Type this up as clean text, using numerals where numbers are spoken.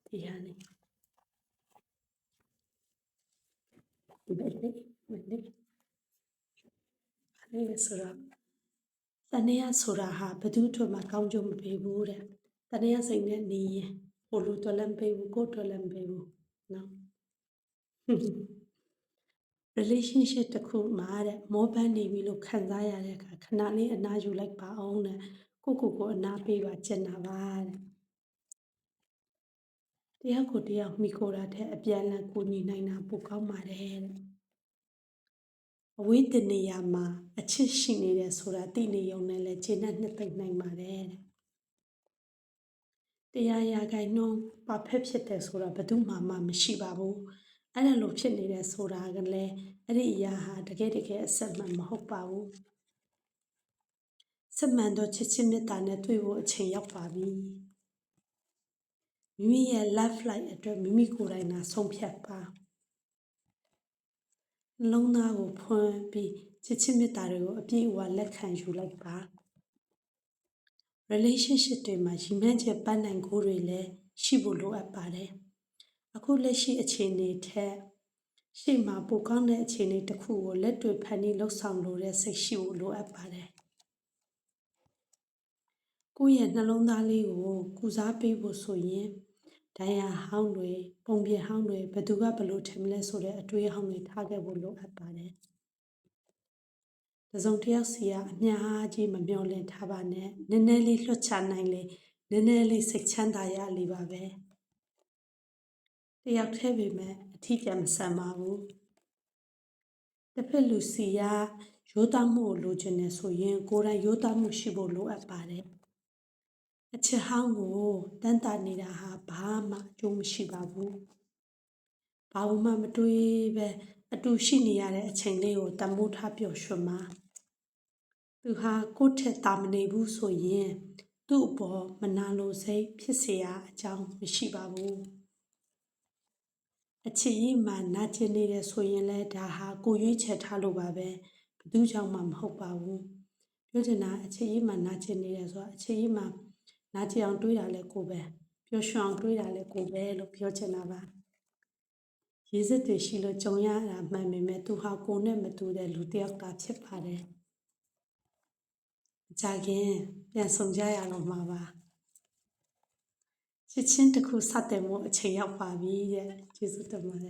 ဒီဟာလေးဘယ်လေးအဲ့ဆိုတော့တဏှာဆိုတာဟာဘယ်သူ့မှကောင်းကျိုးမပေးဘူးတဲ့တဏှာစိတ်နဲ့နေရင်ဟိုလူတော်လည်းမပေးဘူးကိုယ်တော်လည်းမပေးဘူးနော် relationship တစ်ခုမှာတဲ့မောပန်းနေပြီလို့ခံစားရတဲ့အခါခဏလေးအနားယူလိုက်ပါအောင်တဲ့ကိုအနားပေးပါကျင်တာပါတဲ့တရားကိုတရားမိကိုတာတဲ့အပြန်အလှန်ကိုညီနိုင်တာပိုကောင်းပါတယ်တဲ့အဝိတ္တနေရာမှာအချစ်ရှိနေတယ်ဆိုတာသိနေုံနဲ့လဲခြေနဲ့နှစ်သိမ့်နိုင်ပါတယ်တဲ့တရားရာဂိုင်နှုန်းပါဖက်ဖြစ်တယ်ဆိုတာဘယ်သူမှမရှိပါဘူးအဲ့ဒါလို့ဖြစ်နေတယ်ဆိုတာကလည်းအဲ့ဒီအရာဟာတကယ်အဆက်မှန်မဟုတ်ပါဘူးစမှန်တော့ချစ်ချင်းမေတ္တာနဲ့တွေ့ဖို့အချိန်ရောက်ပါပြီမိမိရဲ့ love life အတွက်မိမိကိုယ်တိုင်သာဆုံးဖြတ်ပါနှလုံးသားကိုဖွင့်ပြီးချစ်ချင်းမေတ္တာတွေကိုအပြည့်အဝလက်ခံယူလိုက်ပါ relationship တွေမှာရည်မှန်းချက်ပန်းနိုင်ကိုတွေလည်းရှိဖို့လိုအပ်ပါတယ်အခုလက်ရှိအခြေအနေထက်ရှေ့မှာပိုကောင်းတဲ့အခြေအနေတစ်ခုကိုလက်တွေ့ဖန်တီးလှုပ်ဆောင်လိုတဲ့စိတ်ရှိဖို့လိုအပ်ပါတယ်ကိုယ့်ရဲ့နှလုံးသားလေးကိုကုစားပေးဖို့ဆိုရင်ဒဏ်ရာဟောင်းတွေပုံပြဟောင်းတွေဘယ်သူကဘယ်လိုထင်မလဲဆိုတဲ့အတွေးဟောင်းတွေထားခဲ့ဖို့လိုအပ်ပါတယ်တစုံတစ်ယောက်စီကအများကြီးမမျှော်လင့်ထားပါနဲ့နည်းနည်းလေးလွှတ်ချနိုင်လေနည်းနည်းလေးစိတ်ချမ်းသာရလေပါပဲတယောက်တည်းပဲမဲ့အထီးကျန်မဆန်ပါဘူးတစ်ဖက်လူစီကရိုးသားမှုကိုလိုချင်တယ်ဆိုရင်ကိုယ်တိုင်ရိုးသားမှုရှိဖို့လိုအပ်ပါတယ်အချစ်ဟောင်းကိုတန်းတာနေတာဟာဘာမှအကျိုးမရှိပါဘူးဘာမှမတွေးပဲအတူရှိနေရတဲ့အချိန်လေးကိုတန်ဖိုးထားပျော်ရွှင်ပါသူဟာကိုယ့်ထက်တာမနေဘူးဆိုရင်သူ့အပေါ်မနာလိုစိတ်ဖြစ်เสียအကြောင်းမရှိပါဘူးအချစ်ကြီးမှနာကျင်နေတယ်ဆိုရင်လည်းဒါဟာကိုရွေးချယ်ထားလို့ပါပဲဘယ်သူကြောင့်မှမဟုတ်ပါဘူးပြောချင်တာအချစ်ကြီးမှနာကျင်နေတယ်ဆိုတာအချစ်ကြီးမှနာကျင်အောင်တွေးတာလဲကိုပဲပျော်ရွှင်အောင်တွေးတာလဲကိုပဲလို့ပြောချင်တာပါရေစစ်တွေရှိလို့ကြုံရတာမှန်ပေမဲ့သူဟာကိုနဲ့မတူတဲ့လူတစ်ယောက်သာဖြစ်ပါတယ်အကြခင်ပြန်ဆောင်ကြရတော့မှာပါချစ်ချင်းတစ်ခုစတင်ဖို့အချိန်ရောက်ပါပြီတဲ့ကျေးဇူးတင်ပါတယ်